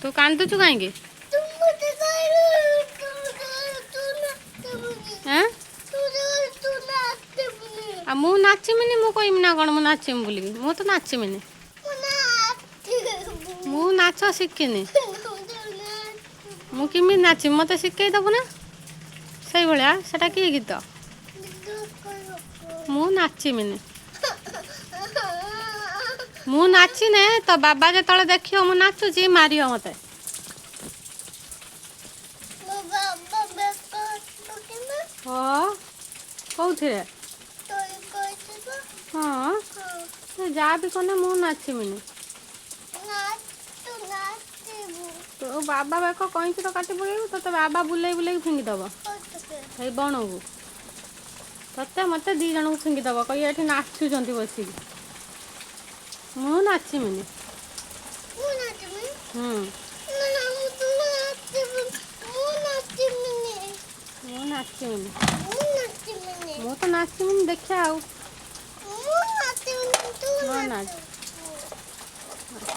तू कांदुचु कहीं मु नाचिमिनी मु कहमी ना कौन मु नाचिमी बोलिकी मु तो नाचिमिनी मु नाच शिखिनी मु किमी नाचिमी मत शिखई दबु ना से भाया सेटा कि गीत मु नाचिमिनी मु नाचिने तो बाबा जो देखियो मु नाचुची मारियो मते हाँ कौथे हाँ तो जा भी कने मु नाचिमिनी तो बाबा बेक कहीं तो काटी पड़ेबू तो बाबा बुले बुले फिंगी दब हे बण को तते मत दी जन को फिंगी दब कही ये नाचुंट बसिक मु नाचिमिनी मु नाचिमिनी मु तो नाचिमिनी देखिया आउ नाच